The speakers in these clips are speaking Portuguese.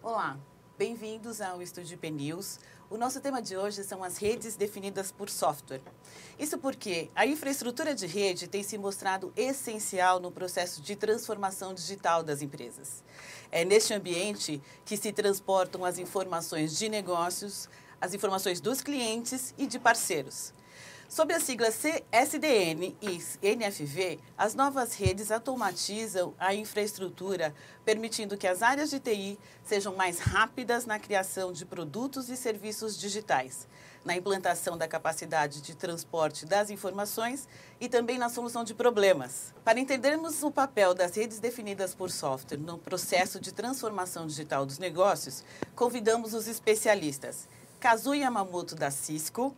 Olá, bem-vindos ao Estúdio IPnews. O nosso tema de hoje são as redes definidas por software. Isso porque a infraestrutura de rede tem se mostrado essencial no processo de transformação digital das empresas. É neste ambiente que se transportam as informações de negócios, as informações dos clientes e de parceiros. Sob a sigla CSDN e NFV, as novas redes automatizam a infraestrutura, permitindo que as áreas de TI sejam mais rápidas na criação de produtos e serviços digitais, na implantação da capacidade de transporte das informações e também na solução de problemas. Para entendermos o papel das redes definidas por software no processo de transformação digital dos negócios, convidamos os especialistas Kazu Yamamoto, da Cisco,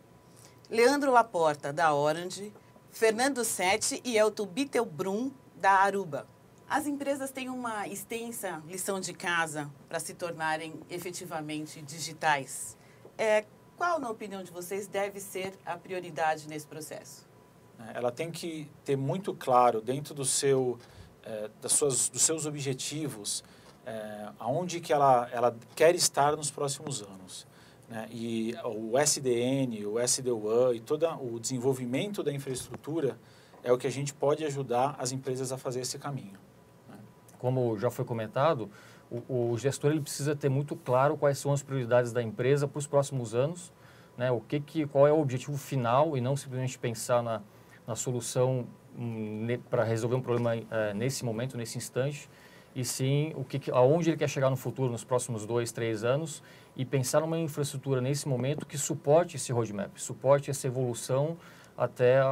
Leandro Laporta, da Orange, Fernando Sete e Elton Bittelbrum, da Aruba. As empresas têm uma extensa lição de casa para se tornarem efetivamente digitais. Qual, na opinião de vocês, deve ser a prioridade nesse processo? Ela tem que ter muito claro dentro dos seus objetivos aonde que ela quer estar nos próximos anos. Né? E o SDN, o SD-WAN e todo o desenvolvimento da infraestrutura é o que a gente pode ajudar as empresas a fazer esse caminho. Né? Como já foi comentado, o gestor ele precisa ter muito claro quais são as prioridades da empresa para os próximos anos, né? Qual é o objetivo final e não simplesmente pensar na solução para resolver um problema nesse momento, nesse instante, e sim aonde ele quer chegar no futuro, nos próximos 2, 3 anos, e pensar numa infraestrutura nesse momento que suporte esse roadmap, suporte essa evolução até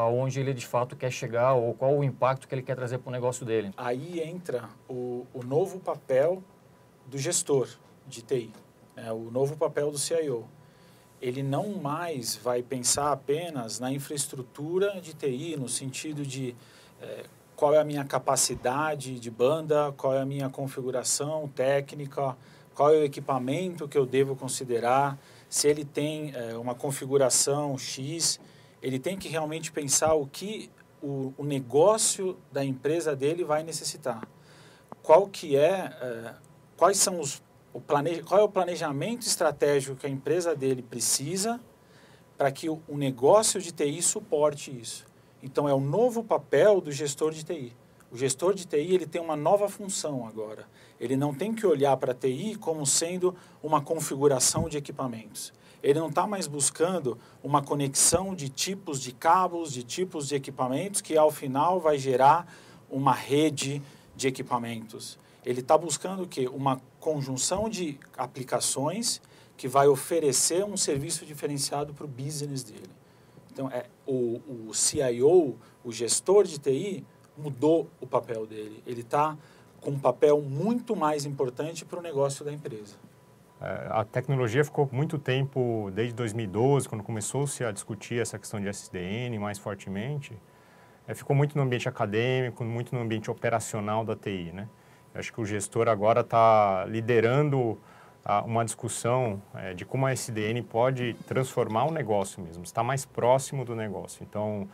onde ele de fato quer chegar ou qual o impacto que ele quer trazer para o negócio dele. Aí entra o novo papel do gestor de TI, o novo papel do CIO. Ele não mais vai pensar apenas na infraestrutura de TI, no sentido de qual é a minha capacidade de banda, qual é a minha configuração técnica, qual é o equipamento que eu devo considerar, se ele tem uma configuração X, ele tem que realmente pensar o que o negócio da empresa dele vai necessitar. Qual é o planejamento estratégico que a empresa dele precisa para que o negócio de TI suporte isso. Então, é o novo papel do gestor de TI. O gestor de TI ele tem uma nova função agora. Ele não tem que olhar para a TI como sendo uma configuração de equipamentos. Ele não está mais buscando uma conexão de tipos de cabos, de tipos de equipamentos, que ao final vai gerar uma rede de equipamentos. Ele está buscando o quê? Uma conjunção de aplicações que vai oferecer um serviço diferenciado para o business dele. Então, o CIO, o gestor de TI, mudou o papel dele. Ele está com um papel muito mais importante para o negócio da empresa. A tecnologia ficou muito tempo, desde 2012, quando começou-se a discutir essa questão de SDN mais fortemente, ficou muito no ambiente acadêmico, muito no ambiente operacional da TI, né? Eu acho que o gestor agora está liderando uma discussão de como a SDN pode transformar o negócio mesmo, estar mais próximo do negócio. Então,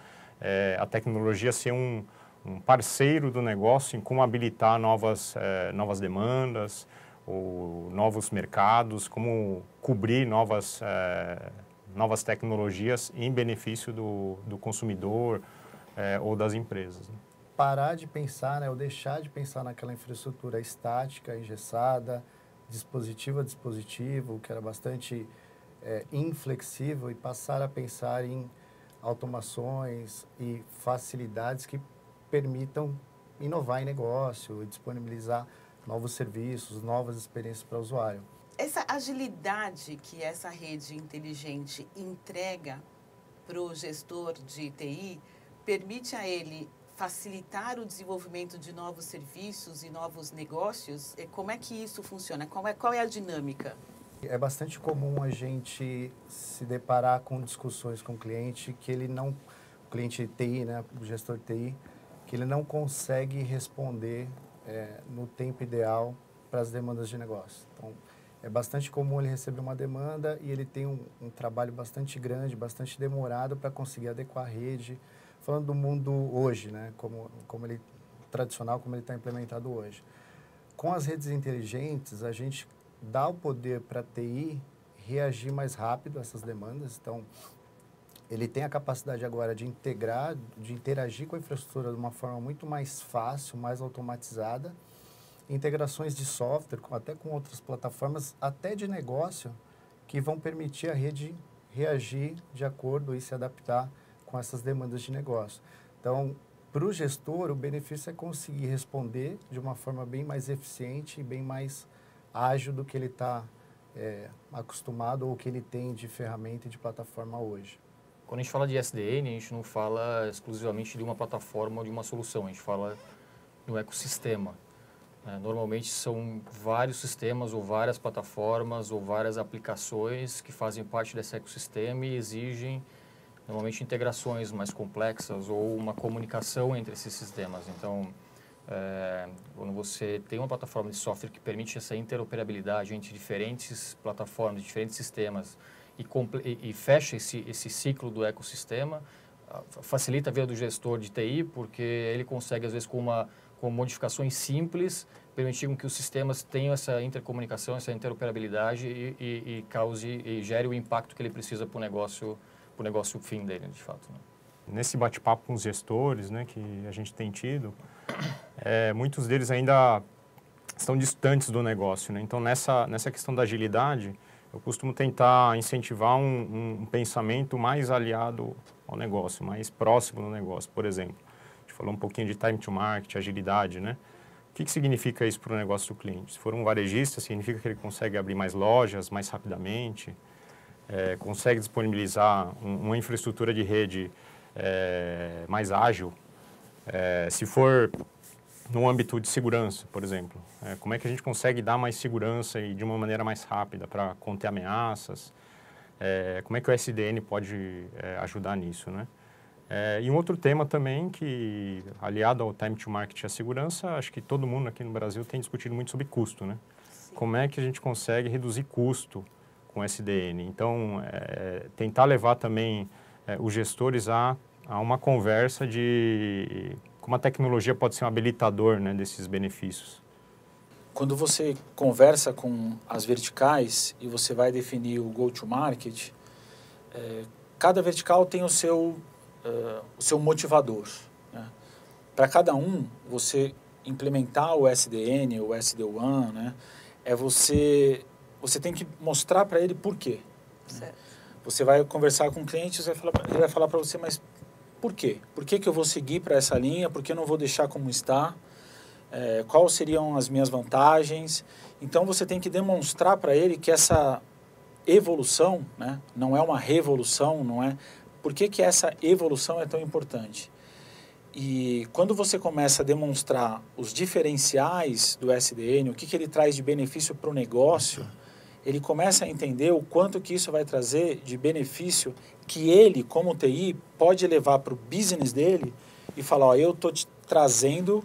a tecnologia ser um parceiro do negócio em como habilitar novas demandas, ou novos mercados, como cobrir novas tecnologias em benefício do consumidor ou das empresas. Né? Parar de pensar, ou deixar de pensar naquela infraestrutura estática, engessada, dispositivo a dispositivo, que era bastante inflexível, e passar a pensar em automações e facilidades que permitam inovar em negócio e disponibilizar novos serviços, novas experiências para o usuário. Essa agilidade que essa rede inteligente entrega para o gestor de TI permite a ele facilitar o desenvolvimento de novos serviços e novos negócios? Como é que isso funciona? Qual é a dinâmica? É bastante comum a gente se deparar com discussões com o cliente que o cliente de TI, né, o gestor de TI, que ele não consegue responder no tempo ideal para as demandas de negócio. Então, é bastante comum ele receber uma demanda e ele tem um trabalho bastante grande, bastante demorado para conseguir adequar a rede, falando do mundo hoje, né, como ele tradicional, como ele está implementado hoje. Com as redes inteligentes, a gente dá o poder para a TI reagir mais rápido a essas demandas. Então, ele tem a capacidade agora de integrar, de interagir com a infraestrutura de uma forma muito mais fácil, mais automatizada. Integrações de software, até com outras plataformas, até de negócio, que vão permitir a rede reagir de acordo e se adaptar com essas demandas de negócio. Então, para o gestor, o benefício é conseguir responder de uma forma bem mais eficiente e bem mais ágil do que ele está acostumado ou que ele tem de ferramenta e de plataforma hoje. Quando a gente fala de SDN, a gente não fala exclusivamente de uma plataforma ou de uma solução, a gente fala de um ecossistema. Normalmente são vários sistemas ou várias plataformas ou várias aplicações que fazem parte desse ecossistema e exigem normalmente integrações mais complexas ou uma comunicação entre esses sistemas. Então, quando você tem uma plataforma de software que permite essa interoperabilidade entre diferentes plataformas, diferentes sistemas e fecha esse ciclo do ecossistema, facilita a vida do gestor de TI, porque ele consegue, às vezes, com modificações simples, permitir que os sistemas tenham essa intercomunicação, essa interoperabilidade e gere o impacto que ele precisa para o negócio fim dele, de fato. Né? Nesse bate-papo com os gestores, né, que a gente tem tido, muitos deles ainda estão distantes do negócio. Né? Então, nessa questão da agilidade, eu costumo tentar incentivar um pensamento mais aliado ao negócio, mais próximo do negócio. Por exemplo, a gente falou um pouquinho de time to market, agilidade, né? O que significa isso para o negócio do cliente? Se for um varejista, significa que ele consegue abrir mais lojas mais rapidamente, consegue disponibilizar uma infraestrutura de rede mais ágil. Se for no âmbito de segurança, por exemplo, como é que a gente consegue dar mais segurança e de uma maneira mais rápida para conter ameaças? Como é que o SDN pode ajudar nisso, né? E um outro tema também que, aliado ao time to market e à segurança, acho que todo mundo aqui no Brasil tem discutido muito sobre custo, né? Sim. Como é que a gente consegue reduzir custo com SDN? Então, tentar levar também os gestores a uma conversa de como a tecnologia pode ser um habilitador, né, desses benefícios. Quando você conversa com as verticais e você vai definir o go-to-market, cada vertical tem o seu motivador. Né? Para cada um, você implementar o SDN, o SD-WAN, né, você tem que mostrar para ele por quê. Né? Você vai conversar com o cliente, ele vai falar para você, mas por quê? Por que eu vou seguir para essa linha? Por que eu não vou deixar como está? Quais seriam as minhas vantagens? Então, você tem que demonstrar para ele que essa evolução, né, não é uma revolução, não é? Por que essa evolução é tão importante? E quando você começa a demonstrar os diferenciais do SDN, o que ele traz de benefício para o negócio, ele começa a entender o quanto que isso vai trazer de benefício que ele, como TI, pode levar para o business dele e falar, ó, eu estou te trazendo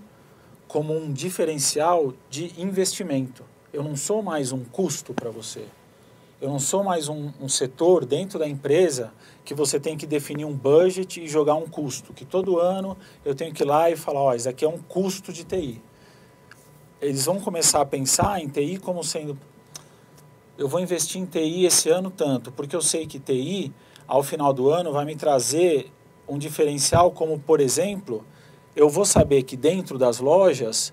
como um diferencial de investimento. Eu não sou mais um custo para você. Eu não sou mais um setor dentro da empresa que você tem que definir um budget e jogar um custo. Que todo ano eu tenho que ir lá e falar, ó, isso aqui é um custo de TI. Eles vão começar a pensar em TI como sendo... Eu vou investir em TI esse ano tanto, porque eu sei que TI, ao final do ano, vai me trazer um diferencial como, por exemplo, eu vou saber que dentro das lojas,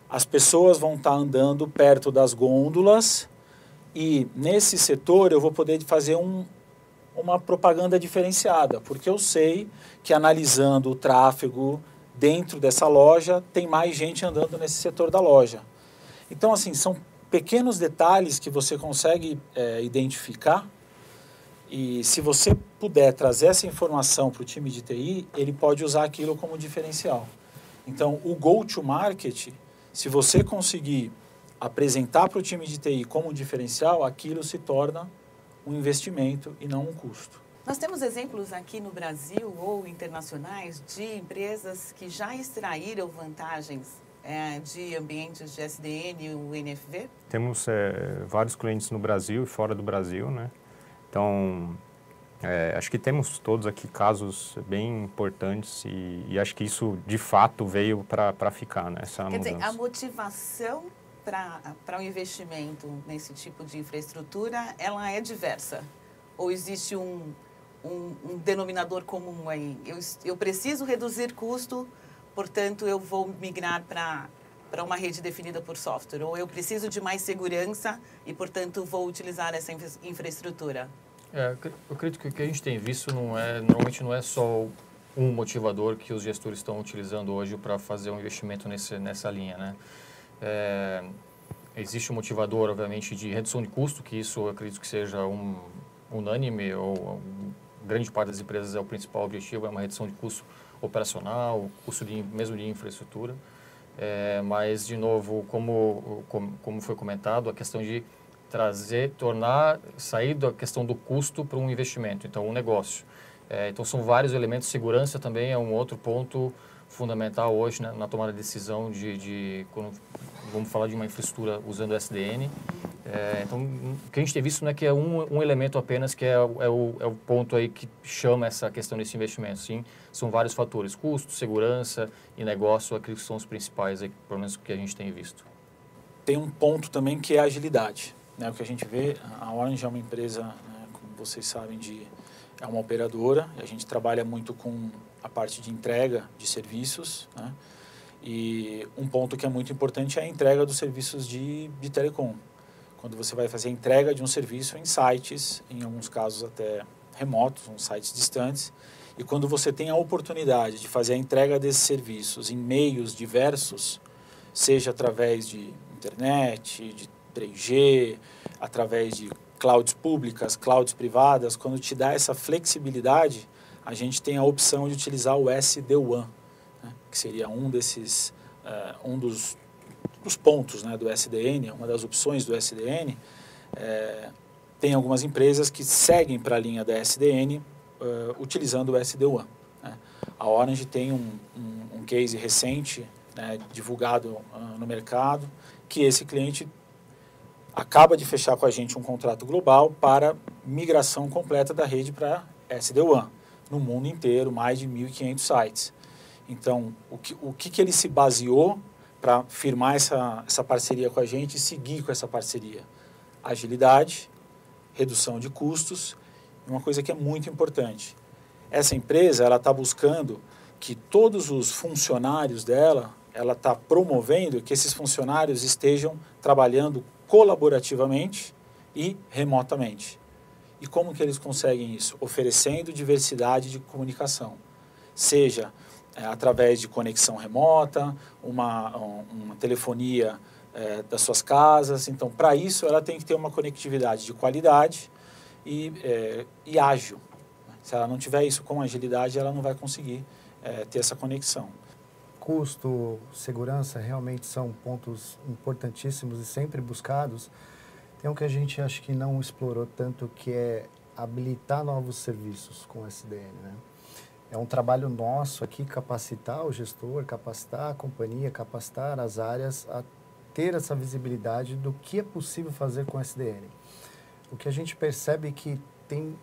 as pessoas vão estar andando perto das gôndolas e nesse setor eu vou poder fazer uma propaganda diferenciada, porque eu sei que analisando o tráfego dentro dessa loja, tem mais gente andando nesse setor da loja. Então, assim, são pequenos detalhes que você consegue identificar e se você puder trazer essa informação para o time de TI, ele pode usar aquilo como diferencial. Então, o go-to-market, se você conseguir apresentar para o time de TI como diferencial, aquilo se torna um investimento e não um custo. Nós temos exemplos aqui no Brasil ou internacionais de empresas que já extraíram vantagens de ambientes de SDN e o NFV? Temos vários clientes no Brasil e fora do Brasil, né? Então, acho que temos todos aqui casos bem importantes e acho que isso, de fato, veio para ficar, né? Essa Quer mudança. dizer, a motivação para um investimento nesse tipo de infraestrutura, ela é diversa? Ou existe um denominador comum aí? Eu preciso reduzir custo, portanto, eu vou migrar para uma rede definida por software. Ou eu preciso de mais segurança e, portanto, vou utilizar essa infraestrutura. Eu acredito que o que a gente tem visto normalmente não é só um motivador que os gestores estão utilizando hoje para fazer um investimento nessa linha, né? Existe um motivador, obviamente, de redução de custo, que isso eu acredito que seja unânime, ou grande parte das empresas é o principal objetivo, é uma redução de custo operacional, custo mesmo de infraestrutura. Mas, de novo, como foi comentado, a questão de sair da questão do custo para um investimento, então um negócio. Então são vários elementos, segurança também é um outro ponto fundamental hoje, né, na tomada de decisão quando vamos falar de uma infraestrutura usando SDN. Então o que a gente tem visto não é que é um elemento apenas que é o ponto aí que chama essa questão desse investimento, sim, são vários fatores, custo, segurança e negócio, acredito que são os principais aí, pelo menos que a gente tem visto. Tem um ponto também que é a agilidade. Né, o que a gente vê, a Orange é uma empresa, né, como vocês sabem, é uma operadora, e a gente trabalha muito com a parte de entrega de serviços, né, e um ponto que é muito importante é a entrega dos serviços de telecom. Quando você vai fazer a entrega de um serviço em sites, em alguns casos até remotos, uns sites distantes, e quando você tem a oportunidade de fazer a entrega desses serviços em meios diversos, seja através de internet, de 3G, através de clouds públicas, clouds privadas, quando te dá essa flexibilidade, a gente tem a opção de utilizar o SD-WAN, né, que seria um dos pontos, né, do SDN, uma das opções do SDN. Tem algumas empresas que seguem para a linha da SDN utilizando o SD-WAN. Né. A Orange tem um case recente, né, divulgado no mercado, que esse cliente acaba de fechar com a gente um contrato global para migração completa da rede para SD-WAN, no mundo inteiro, mais de 1.500 sites. Então, o que ele se baseou para firmar essa parceria com a gente e seguir com essa parceria? Agilidade, redução de custos, e uma coisa que é muito importante. Essa empresa está buscando que todos os funcionários dela, ela está promovendo que esses funcionários estejam trabalhando colaborativamente e remotamente. E como que eles conseguem isso? Oferecendo diversidade de comunicação, seja através de conexão remota, uma telefonia das suas casas. Então, para isso, ela tem que ter uma conectividade de qualidade e ágil. Se ela não tiver isso com agilidade, ela não vai conseguir ter essa conexão. Custo, segurança realmente são pontos importantíssimos e sempre buscados. Tem um que a gente acho que não explorou tanto, que é habilitar novos serviços com o SDN, né? É um trabalho nosso aqui capacitar o gestor, capacitar a companhia, capacitar as áreas a ter essa visibilidade do que é possível fazer com o SDN. O que a gente percebe é que tem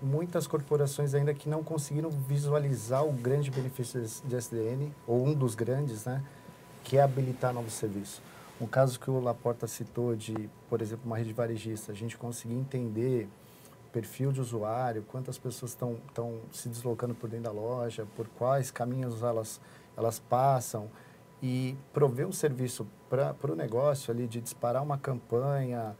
muitas corporações ainda que não conseguiram visualizar o grande benefício de SDN, ou um dos grandes, né, que é habilitar novos serviços. Um caso que o Laporta citou de, por exemplo, uma rede varejista, a gente conseguir entender o perfil de usuário, quantas pessoas estão se deslocando por dentro da loja, por quais caminhos elas passam, e prover um serviço para o negócio ali de disparar uma campanha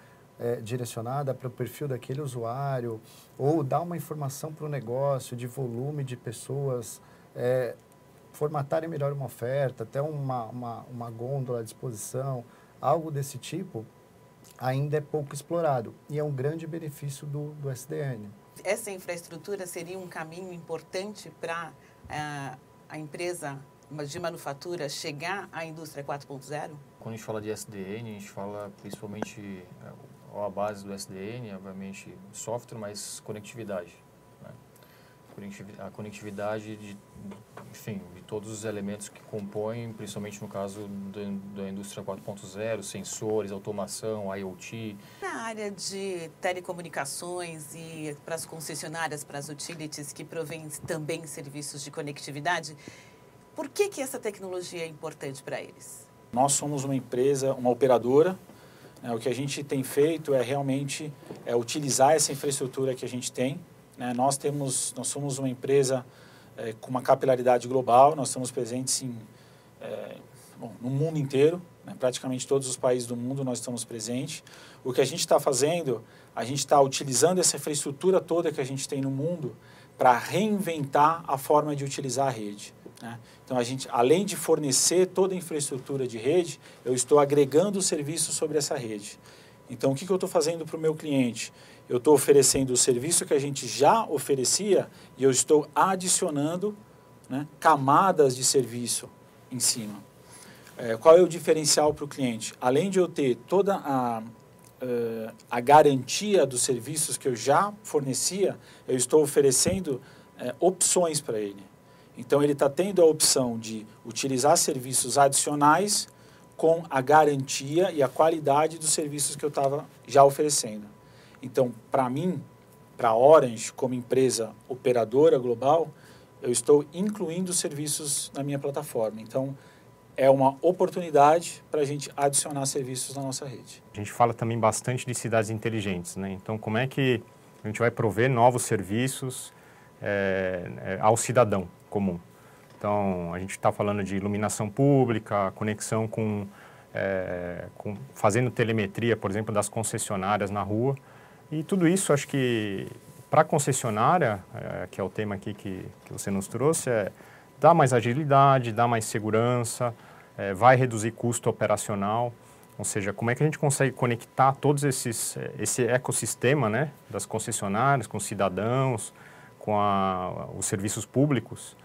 direcionada para o perfil daquele usuário, ou dar uma informação para o negócio de volume de pessoas, formatarem melhor uma oferta, até uma gôndola à disposição, algo desse tipo, ainda é pouco explorado. E é um grande benefício do SDN. Essa infraestrutura seria um caminho importante para a empresa de manufatura chegar à indústria 4.0? Quando a gente fala de SDN, a gente fala principalmente a base do SDN, obviamente software, mas conectividade. Né? A conectividade de todos os elementos que compõem, principalmente no caso da indústria 4.0, sensores, automação, IoT. Na área de telecomunicações e para as concessionárias, para as utilities que provêm também serviços de conectividade, por que essa tecnologia é importante para eles? Nós somos uma empresa, uma operadora. O que a gente tem feito é realmente utilizar essa infraestrutura que a gente tem. Nós somos uma empresa com uma capilaridade global, nós estamos presentes no mundo inteiro, praticamente todos os países do mundo nós estamos presentes. O que a gente está fazendo, a gente está utilizando essa infraestrutura toda que a gente tem no mundo para reinventar a forma de utilizar a rede. Então, a gente, além de fornecer toda a infraestrutura de rede, eu estou agregando serviços sobre essa rede. Então, o que eu estou fazendo para o meu cliente? Eu estou oferecendo o serviço que a gente já oferecia e eu estou adicionando camadas de serviço em cima. Qual é o diferencial para o cliente? Além de eu ter toda a garantia dos serviços que eu já fornecia, eu estou oferecendo opções para ele. Então, ele está tendo a opção de utilizar serviços adicionais com a garantia e a qualidade dos serviços que eu estava já oferecendo. Então, para mim, para a Orange, como empresa operadora global, eu estou incluindo serviços na minha plataforma. Então, é uma oportunidade para a gente adicionar serviços na nossa rede. A gente fala também bastante de cidades inteligentes, né? Então, como é que a gente vai prover novos serviços ao cidadão comum? Então, a gente está falando de iluminação pública, conexão fazendo telemetria, por exemplo, das concessionárias na rua. E tudo isso, acho que, para a concessionária, que é o tema aqui que você nos trouxe, dá mais agilidade, dá mais segurança, vai reduzir custo operacional. Ou seja, como é que a gente consegue conectar todos esse ecossistema, né, das concessionárias, com os cidadãos, com os serviços públicos,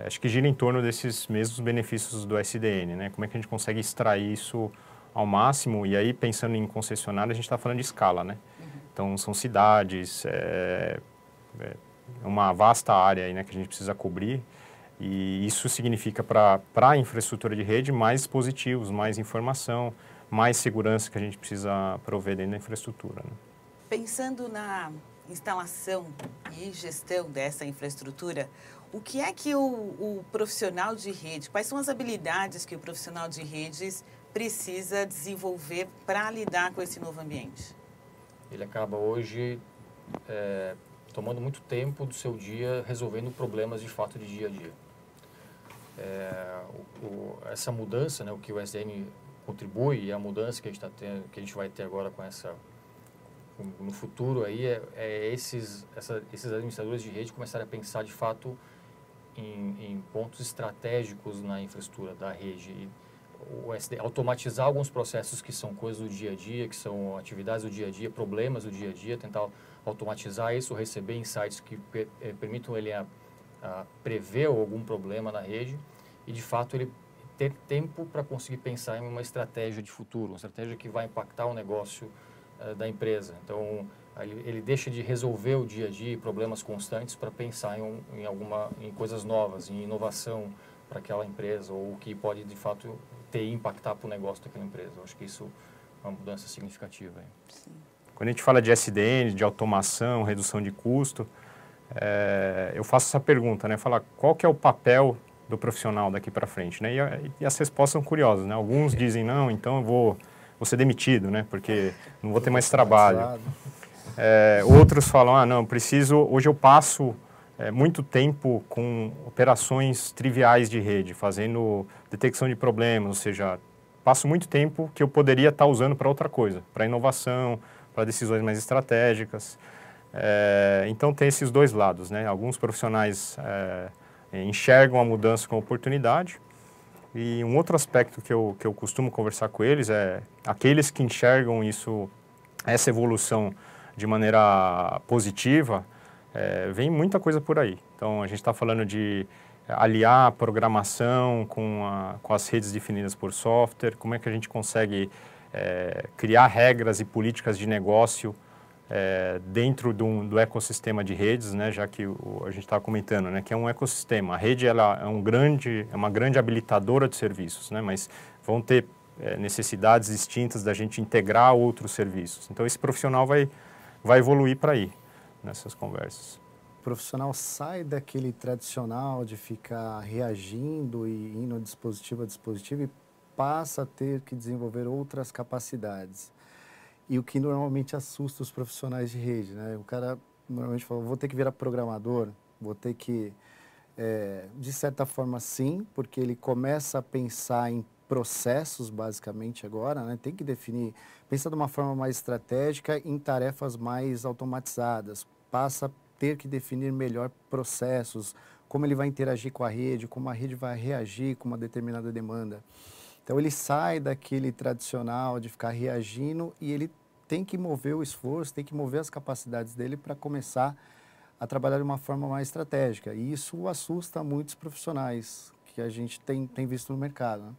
acho que gira em torno desses mesmos benefícios do SDN, né? Como é que a gente consegue extrair isso ao máximo? E aí, pensando em concessionária, a gente está falando de escala, né? Então, são cidades, uma vasta área aí, né, que a gente precisa cobrir, e isso significa para a infraestrutura de rede mais dispositivos, mais informação, mais segurança que a gente precisa prover dentro da infraestrutura, né? Pensando na instalação e gestão dessa infraestrutura, o que é que o profissional de rede, quais são as habilidades que o profissional de redes precisa desenvolver para lidar com esse novo ambiente? Ele acaba hoje tomando muito tempo do seu dia resolvendo problemas de fato de dia a dia. Essa mudança, né, o que o SDN contribui, e a mudança que a gente tá tendo, que a gente vai ter agora no futuro aí esses administradores de rede começarem a pensar de fato em pontos estratégicos na infraestrutura da rede. E automatizar alguns processos que são coisas do dia a dia, que são atividades do dia a dia, problemas do dia a dia, tentar automatizar isso, receber insights que permitam ele a prever algum problema na rede e, de fato, ele ter tempo para conseguir pensar em uma estratégia de futuro, uma estratégia que vai impactar o negócio da empresa. Então, ele deixa de resolver o dia a dia, problemas constantes, para pensar em coisas novas, em inovação para aquela empresa, ou o que pode, de fato, impactar para o negócio daquela empresa. Eu acho que isso é uma mudança significativa. Sim. Quando a gente fala de SDN, de automação, redução de custo, eu faço essa pergunta, né? Falar qual que é o papel do profissional daqui para frente, né? E as respostas são curiosas, né? Alguns dizem, não, então eu vou ser demitido, né? Porque não vou ter mais trabalho. Outros falam, não, hoje eu passo muito tempo com operações triviais de rede, fazendo detecção de problemas, ou seja, passo muito tempo que eu poderia estar usando para outra coisa, para inovação, para decisões mais estratégicas. Então, tem esses dois lados, né? Alguns profissionais enxergam a mudança como oportunidade, e um outro aspecto que eu costumo conversar com eles é aqueles que enxergam essa evolução de maneira positiva, vem muita coisa por aí. Então, a gente está falando de aliar a programação com as redes definidas por software, como é que a gente consegue criar regras e políticas de negócio dentro do ecossistema de redes, né, já que a gente estava comentando, né, que é um ecossistema. A rede ela é uma grande habilitadora de serviços, né, mas vão ter necessidades distintas da gente integrar outros serviços. Então, esse profissional vai evoluir para aí nessas conversas. profissional sai daquele tradicional de ficar reagindo e indo dispositivo a dispositivo e passa a ter que desenvolver outras capacidades. E o que normalmente assusta os profissionais de rede, né? O cara normalmente fala, vou ter que virar programador, vou ter que, de certa forma sim, porque ele começa a pensar em processos basicamente agora, né? Tem que definir, pensa de uma forma mais estratégica em tarefas mais automatizadas, passa a ter que definir melhor processos, como ele vai interagir com a rede, como a rede vai reagir com uma determinada demanda. Então ele sai daquele tradicional de ficar reagindo e ele tem que mover o esforço, tem que mover as capacidades dele para começar a trabalhar de uma forma mais estratégica. E isso assusta muitos profissionais que a gente tem visto no mercado, né?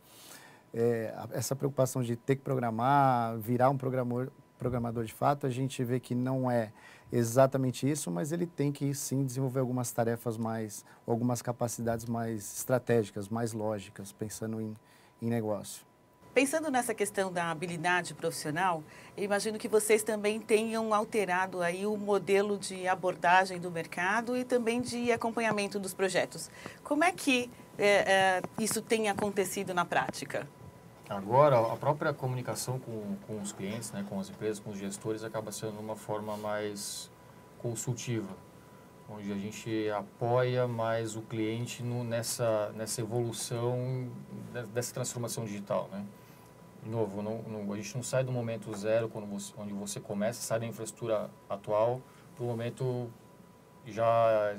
Essa preocupação de ter que programar, virar um programador de fato, a gente vê que não é exatamente isso, mas ele tem que sim desenvolver algumas tarefas mais, algumas capacidades mais estratégicas, mais lógicas, pensando em negócio. Pensando nessa questão da habilidade profissional, eu imagino que vocês também tenham alterado aí o modelo de abordagem do mercado e também de acompanhamento dos projetos. Como é que isso tem acontecido na prática? Agora, a própria comunicação com os clientes, né, com as empresas, com os gestores, acaba sendo uma forma mais consultiva, onde a gente apoia mais o cliente nessa evolução, dessa transformação digital, né? De novo, a gente não sai do momento zero, onde você começa, sai da infraestrutura atual, para o momento já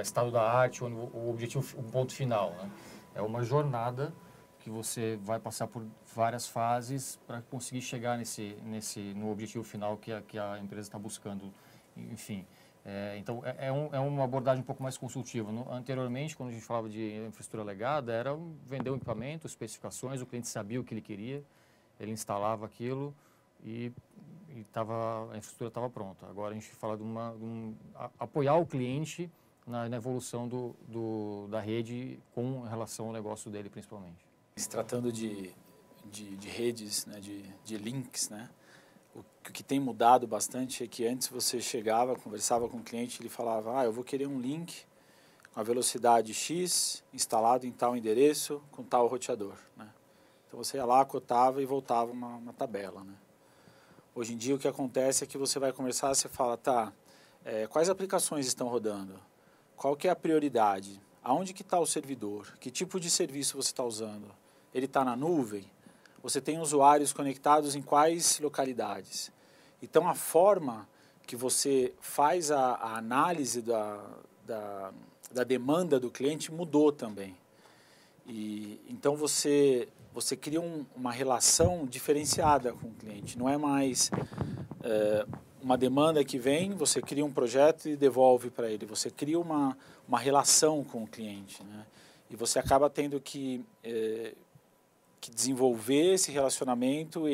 estado da arte, onde o objetivo, o ponto final, né? É uma jornada que você vai passar por várias fases para conseguir chegar no objetivo final que a empresa está buscando, enfim. Então, é uma abordagem um pouco mais consultiva. Anteriormente, quando a gente falava de infraestrutura legada, era vender o equipamento, especificações, o cliente sabia o que ele queria, ele instalava aquilo e a infraestrutura estava pronta. Agora a gente fala de apoiar o cliente na evolução da rede com relação ao negócio dele, principalmente. Se tratando de redes, né, de links, né, o que tem mudado bastante é que antes você chegava, conversava com o cliente, ele falava, eu vou querer um link com a velocidade X, instalado em tal endereço, com tal roteador, né? Então você ia lá, cotava e voltava uma tabela, né? Hoje em dia o que acontece é que você vai conversar, você fala, quais aplicações estão rodando? Qual que é a prioridade? Aonde que está o servidor? Que tipo de serviço você está usando? Ele está na nuvem? Você tem usuários conectados em quais localidades? Então, a forma que você faz a análise da demanda do cliente mudou também. Então, você cria uma relação diferenciada com o cliente. Não é mais uma demanda que vem, você cria um projeto e devolve para ele. Você cria uma relação com o cliente, né? E você acaba tendo que desenvolver esse relacionamento,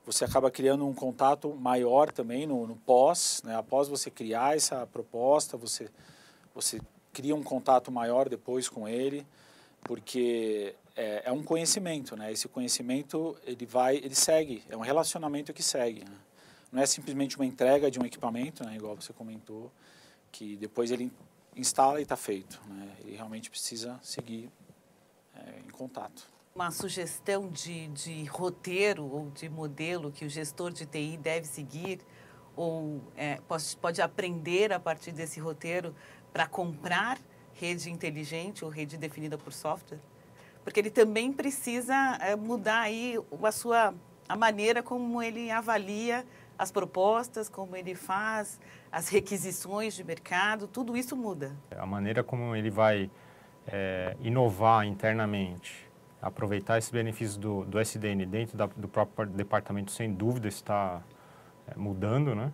você acaba criando um contato maior também no pós, né? Após você criar essa proposta, você cria um contato maior depois com ele, porque é um conhecimento, né? Esse conhecimento ele segue, é um relacionamento que segue, né? Não é simplesmente uma entrega de um equipamento, né? Igual você comentou, que depois ele instala e está feito, né? Ele realmente precisa seguir em contato. Uma sugestão de roteiro ou de modelo que o gestor de TI deve seguir ou pode aprender a partir desse roteiro para comprar rede inteligente ou rede definida por software? Porque ele também precisa mudar aí a maneira como ele avalia as propostas, como ele faz as requisições de mercado, tudo isso muda. A maneira como ele vai inovar internamente, aproveitar esses benefícios do SDN dentro do próprio departamento, sem dúvida, está mudando, né?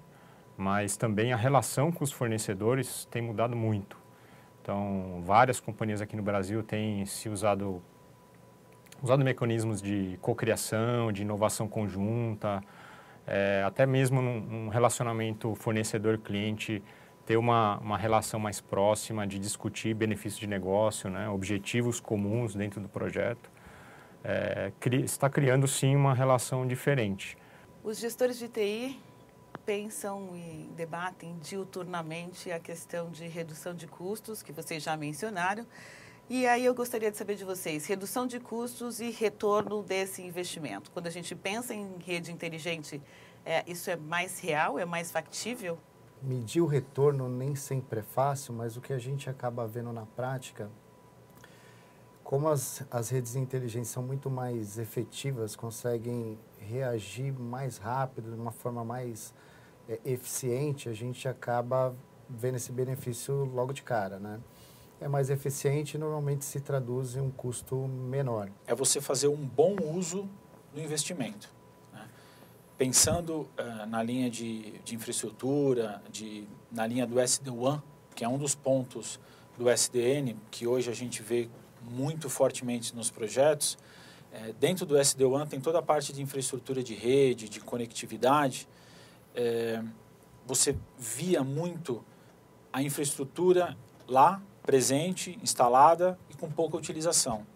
Mas também a relação com os fornecedores tem mudado muito. Então, várias companhias aqui no Brasil têm usado mecanismos de cocriação, de inovação conjunta, até mesmo num relacionamento fornecedor-cliente, ter uma relação mais próxima, de discutir benefícios de negócio, né, objetivos comuns dentro do projeto. Está criando, sim, uma relação diferente. Os gestores de TI pensam e debatem diuturnamente a questão de redução de custos, que vocês já mencionaram. E aí eu gostaria de saber de vocês, redução de custos e retorno desse investimento. Quando a gente pensa em rede inteligente, isso é mais real, é mais factível? Medir o retorno nem sempre é fácil, mas o que a gente acaba vendo na prática, como as redes inteligentes são muito mais efetivas, conseguem reagir mais rápido, de uma forma mais eficiente, a gente acaba vendo esse benefício logo de cara, né? É mais eficiente e normalmente se traduz em um custo menor. É você fazer um bom uso do investimento. Né? Pensando na linha de infraestrutura, na linha do SD-WAN, que é um dos pontos do SDN, que hoje a gente vê muito fortemente nos projetos, dentro do SD-WAN tem toda a parte de infraestrutura de rede, de conectividade. Você via muito a infraestrutura lá, presente, instalada e com pouca utilização.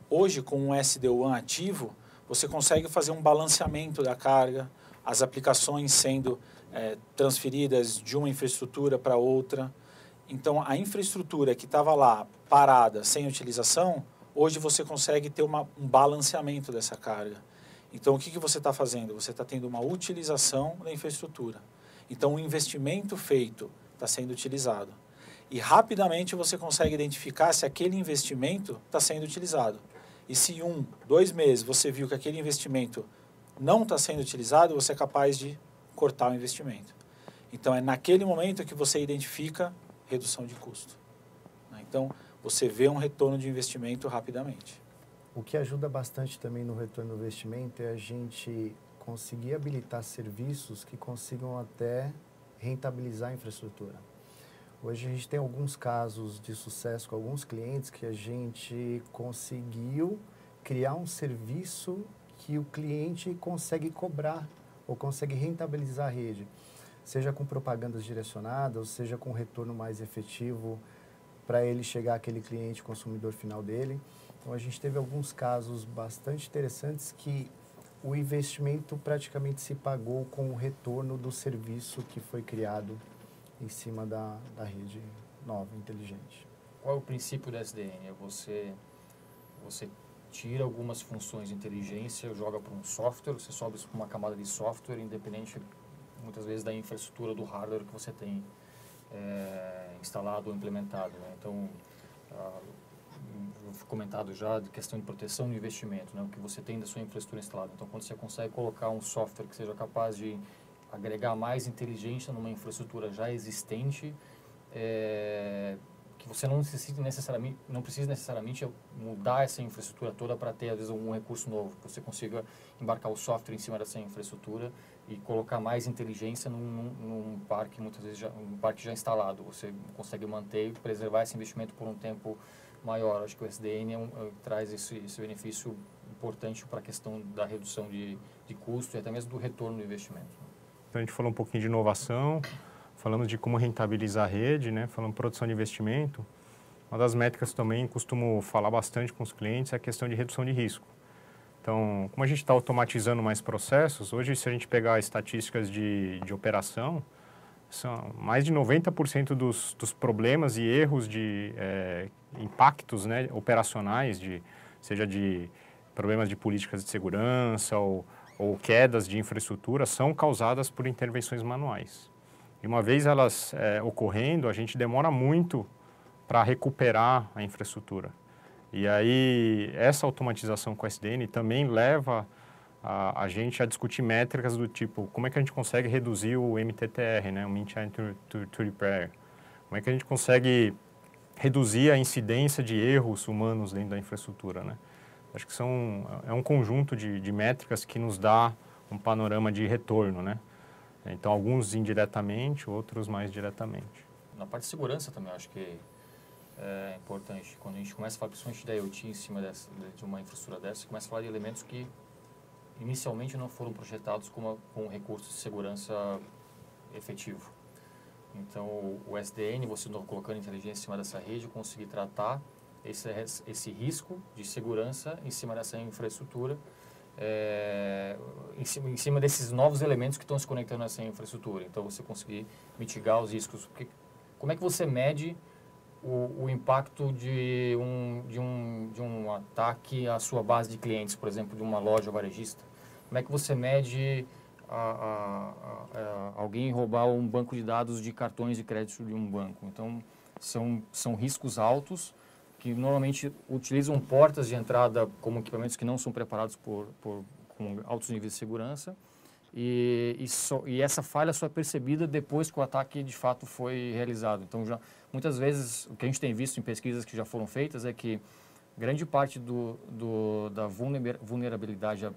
Hoje, com o SD-WAN ativo, você consegue fazer um balanceamento da carga, as aplicações sendo transferidas de uma infraestrutura para outra. Então, a infraestrutura que estava lá parada, sem utilização, hoje você consegue ter um balanceamento dessa carga. Então, o que você está fazendo? Você está tendo uma utilização da infraestrutura. Então, o investimento feito está sendo utilizado. E rapidamente você consegue identificar se aquele investimento está sendo utilizado. E se 1, 2 meses você viu que aquele investimento não está sendo utilizado, você é capaz de cortar o investimento. Então, é naquele momento que você identifica redução de custo. Então, você vê um retorno de investimento rapidamente. O que ajuda bastante também no retorno do investimento é a gente conseguir habilitar serviços que consigam até rentabilizar a infraestrutura. Hoje a gente tem alguns casos de sucesso com alguns clientes que a gente conseguiu criar um serviço que o cliente consegue cobrar ou consegue rentabilizar a rede, seja com propagandas direcionadas, ou seja com retorno mais efetivo para ele chegar àquele cliente consumidor final dele. Então a gente teve alguns casos bastante interessantes que o investimento praticamente se pagou com o retorno do serviço que foi criado em cima da rede nova, inteligente. Qual é o princípio do SDN? Você tira algumas funções de inteligência, joga para um software, você sobe isso para uma camada de software, independente, muitas vezes, da infraestrutura do hardware que você tem instalado ou implementado. Né? Então, comentado já de questão de proteção e investimento, né? O que você tem da sua infraestrutura instalada. Então, quando você consegue colocar um software que seja capaz de agregar mais inteligência numa infraestrutura já existente, que você não precisa necessariamente mudar essa infraestrutura toda para ter, às vezes, um recurso novo, que você consiga embarcar o software em cima dessa infraestrutura e colocar mais inteligência num parque, muitas vezes, um parque já instalado. Você consegue manter e preservar esse investimento por um tempo maior. Acho que o SDN traz esse benefício importante para a questão da redução de custo e até mesmo do retorno do investimento. Então, a gente falou um pouquinho de inovação, falamos de como rentabilizar a rede, né? Falamos de produção de investimento. Uma das métricas também, costumo falar bastante com os clientes, é a questão de redução de risco. Então, como a gente está automatizando mais processos, hoje, se a gente pegar estatísticas de operação, são mais de 90% dos problemas e erros de impactos, né, operacionais, seja de problemas de políticas de segurança ou quedas de infraestrutura, são causadas por intervenções manuais. E uma vez elas ocorrendo, a gente demora muito para recuperar a infraestrutura. E aí, essa automatização com o SDN também leva a gente a discutir métricas do tipo, como é que a gente consegue reduzir o MTTR, né, o Mean Time to Repair? Como é que a gente consegue reduzir a incidência de erros humanos dentro da infraestrutura, né? Acho que é um conjunto de métricas que nos dá um panorama de retorno, né? Então, alguns indiretamente, outros mais diretamente. Na parte de segurança também, acho que é importante. Quando a gente começa a falar, principalmente da IoT em cima de uma infraestrutura dessa, você começa a falar de elementos que inicialmente não foram projetados com um recurso de segurança efetivo. Então, o SDN, você colocando inteligência em cima dessa rede, conseguir tratar esse risco de segurança em cima dessa infraestrutura em cima desses novos elementos que estão se conectando nessa infraestrutura. Então, você conseguir mitigar os riscos. Porque, como é que você mede o impacto de um ataque à sua base de clientes, por exemplo, de uma loja varejista? Como é que você mede alguém roubar um banco de dados de cartões de crédito de um banco? Então, são riscos altos que normalmente utilizam portas de entrada como equipamentos que não são preparados com altos níveis de segurança, e essa falha só é percebida depois que o ataque de fato foi realizado. Então, muitas vezes, o que a gente tem visto em pesquisas que já foram feitas é que grande parte da vulnerabilidade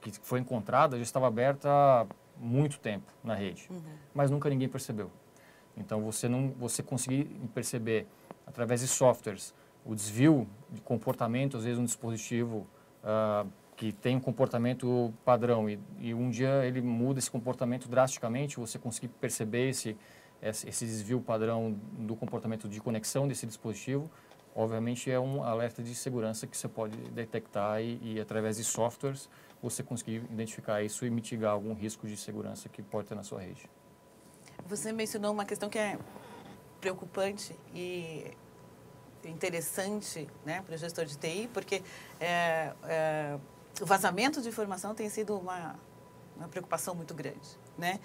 que foi encontrada já estava aberta há muito tempo na rede, mas nunca ninguém percebeu. Então, você conseguir perceber, através de softwares, o desvio de comportamento, às vezes um dispositivo que tem um comportamento padrão e um dia ele muda esse comportamento drasticamente, você conseguir perceber esse desvio padrão do comportamento de conexão desse dispositivo, obviamente é um alerta de segurança que você pode detectar e através de softwares, você conseguir identificar isso e mitigar algum risco de segurança que pode ter na sua rede. Você mencionou uma questão que é preocupante e interessante, né, para o gestor de TI, porque o vazamento de informação tem sido uma preocupação muito grande, né?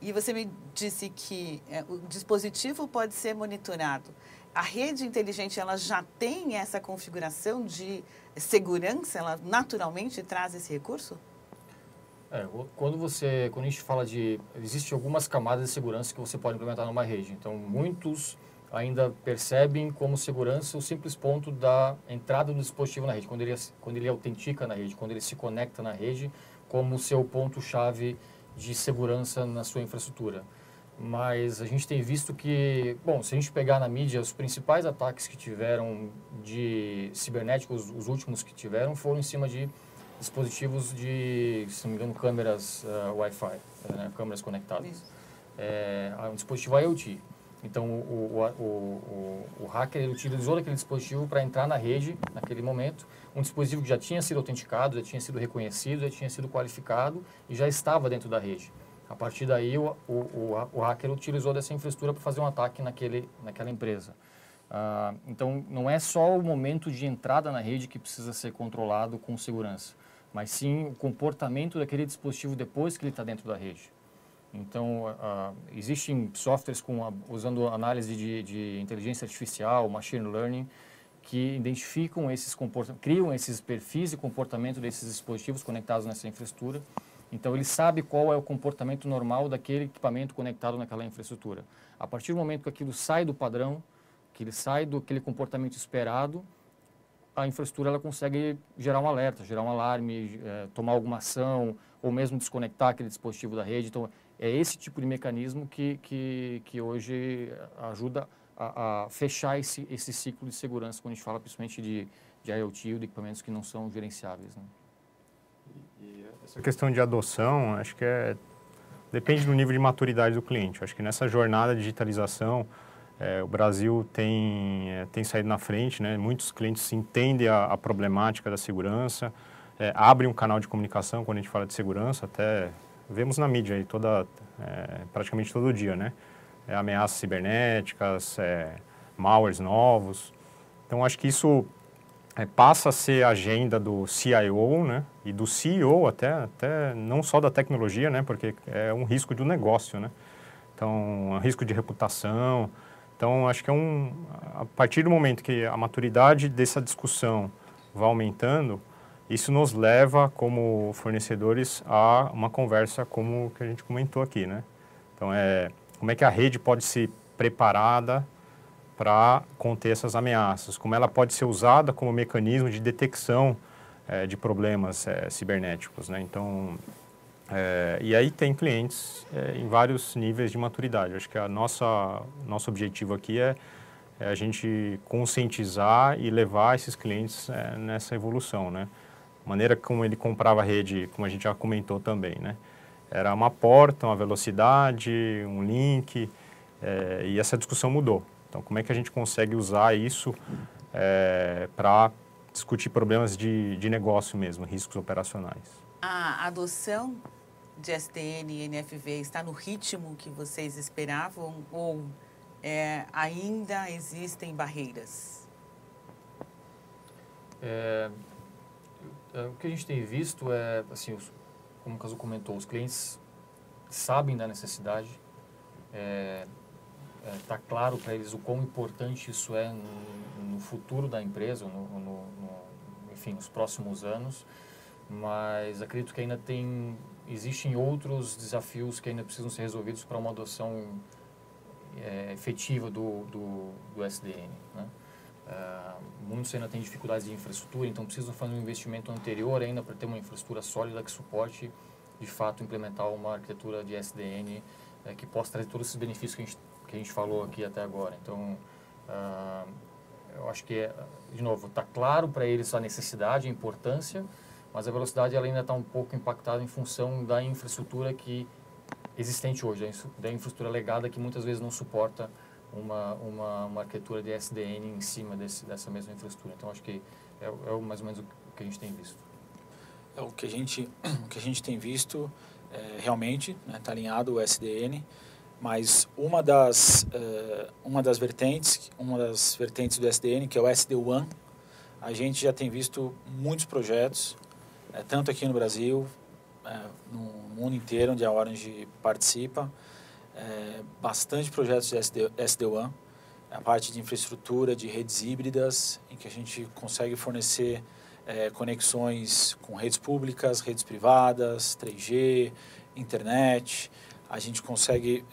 E você me disse que o dispositivo pode ser monitorado. A rede inteligente, ela já tem essa configuração de segurança? Ela naturalmente traz esse recurso? Quando a gente fala existem algumas camadas de segurança que você pode implementar numa rede. Então, muitos ainda percebem como segurança o simples ponto da entrada do dispositivo na rede, quando ele autentica na rede, quando ele se conecta na rede, como seu ponto-chave de segurança na sua infraestrutura. Mas a gente tem visto que, se a gente pegar na mídia, os principais ataques que tiveram de cibernéticos, os últimos que tiveram, foram em cima de dispositivos se não me engano, câmeras Wi-Fi, câmeras conectadas. Um dispositivo IoT. Então, o hacker ele utilizou aquele dispositivo para entrar na rede, naquele momento, um dispositivo que já tinha sido autenticado, já tinha sido reconhecido, já tinha sido qualificado e já estava dentro da rede. A partir daí, o hacker utilizou dessa infraestrutura para fazer um ataque naquela empresa. Então, não é só o momento de entrada na rede que precisa ser controlado com segurança, mas sim o comportamento daquele dispositivo depois que ele está dentro da rede. Então, existem softwares usando análise de inteligência artificial, machine learning, que identificam criam esses perfis de comportamento desses dispositivos conectados nessa infraestrutura. Então, ele sabe qual é o comportamento normal daquele equipamento conectado naquela infraestrutura. A partir do momento que aquilo sai do padrão, que ele sai daquele comportamento esperado, a infraestrutura ela consegue gerar um alerta, gerar um alarme, tomar alguma ação, ou mesmo desconectar aquele dispositivo da rede. Então, é esse tipo de mecanismo que hoje ajuda a fechar esse ciclo de segurança, quando a gente fala principalmente de IoT ou de equipamentos que não são gerenciáveis, né? Essa questão de adoção, acho que depende do nível de maturidade do cliente. Acho que nessa jornada de digitalização, o Brasil tem saído na frente, né? Muitos clientes entendem a problemática da segurança, abrem um canal de comunicação quando a gente fala de segurança, até vemos na mídia aí praticamente todo dia, né? Ameaças cibernéticas, malwares novos. Então, acho que isso passa a ser a agenda do CIO, né? E do CEO até não só da tecnologia, né? Porque é um risco do negócio, né? Então, um risco de reputação. Então, acho que a partir do momento que a maturidade dessa discussão vai aumentando, isso nos leva, como fornecedores, a uma conversa como que a gente comentou aqui, né? Então, como é que a rede pode ser preparada para conter essas ameaças? Como ela pode ser usada como mecanismo de detecção de problemas cibernéticos, né? Então, e aí tem clientes em vários níveis de maturidade. Acho que nosso objetivo aqui é a gente conscientizar e levar esses clientes nessa evolução, né? A maneira como ele comprava a rede, como a gente já comentou também, né? Era uma porta, uma velocidade, um link, e essa discussão mudou. Então, como é que a gente consegue usar isso para discutir problemas de negócio mesmo, riscos operacionais. A adoção de SDN e NFV está no ritmo que vocês esperavam ou ainda existem barreiras? O que a gente tem visto é, assim, como o Kazu comentou, os clientes sabem da necessidade, está claro para eles o quão importante isso é no futuro da empresa, enfim, nos próximos anos, mas acredito que ainda existem outros desafios que ainda precisam ser resolvidos para uma adoção efetiva do SDN, né? Muitos ainda têm dificuldades de infraestrutura, então precisam fazer um investimento anterior ainda para ter uma infraestrutura sólida que suporte, de fato, implementar uma arquitetura de SDN que possa trazer todos esses benefícios que a gente falou aqui até agora. Então, eu acho que, de novo, está claro para eles a necessidade, a importância, mas a velocidade ela ainda está um pouco impactada em função da infraestrutura existente hoje, da infraestrutura legada que muitas vezes não suporta uma arquitetura de SDN em cima dessa mesma infraestrutura. Então, acho que é mais ou menos o que a gente tem visto. O que a gente tem visto realmente está alinhado o SDN, mas uma das vertentes do SDN, que é o SD-WAN, a gente já tem visto muitos projetos, tanto aqui no Brasil, no mundo inteiro, onde a Orange participa, bastante projetos de SD-WAN, a parte de infraestrutura, de redes híbridas, em que a gente consegue fornecer conexões com redes públicas, redes privadas, 3G, internet. A gente consegue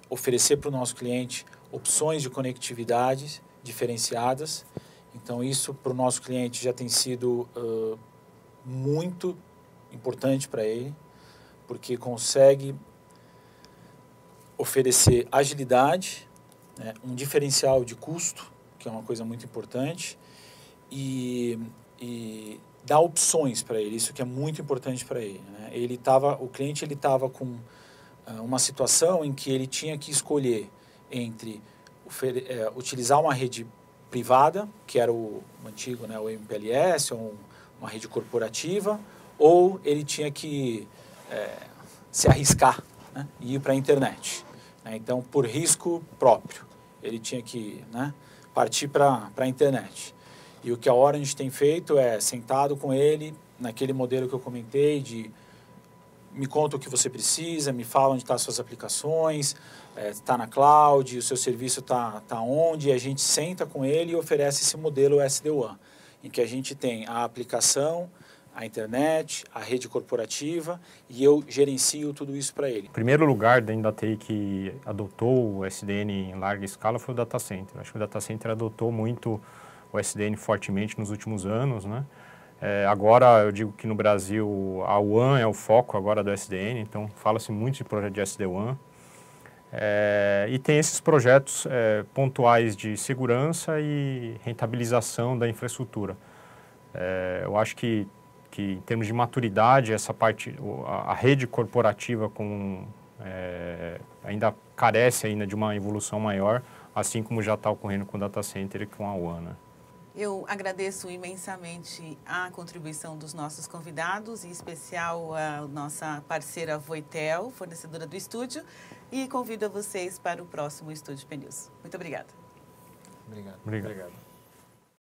oferecer para o nosso cliente opções de conectividade diferenciadas. Então, isso para o nosso cliente já tem sido muito importante para ele, porque consegue oferecer agilidade, né, um diferencial de custo, que é uma coisa muito importante, e dar opções para ele, isso que é muito importante para ele, né? O cliente estava com uma situação em que ele tinha que escolher entre utilizar uma rede privada, que era o antigo, né, o MPLS, ou uma rede corporativa, ou ele tinha que se arriscar, né, e ir para a internet. Né? Então, por risco próprio, ele tinha que, né, partir para a internet. E o que a Orange tem feito é sentado com ele, naquele modelo que eu comentei, de me conta o que você precisa, me fala onde estão as suas aplicações, está na cloud, o seu serviço está onde, e a gente senta com ele e oferece esse modelo SD-WAN, em que a gente tem a aplicação, a internet, a rede corporativa, e eu gerencio tudo isso para ele. O primeiro lugar dentro da TI que adotou o SDN em larga escala foi o data center. Acho que o data center adotou muito o SDN fortemente nos últimos anos, né? Agora, eu digo que no Brasil a WAN é o foco agora do SDN, então fala-se muito de projeto de SD-WAN. E tem esses projetos pontuais de segurança e rentabilização da infraestrutura. Eu acho que em termos de maturidade, essa parte, a rede corporativa ainda carece ainda de uma evolução maior, assim como já está ocorrendo com o data center e com a WAN, né? Eu agradeço imensamente a contribuição dos nossos convidados, em especial a nossa parceira Voitel, fornecedora do estúdio, e convido vocês para o próximo Estúdio PNews. Muito obrigada. Obrigado. Obrigado.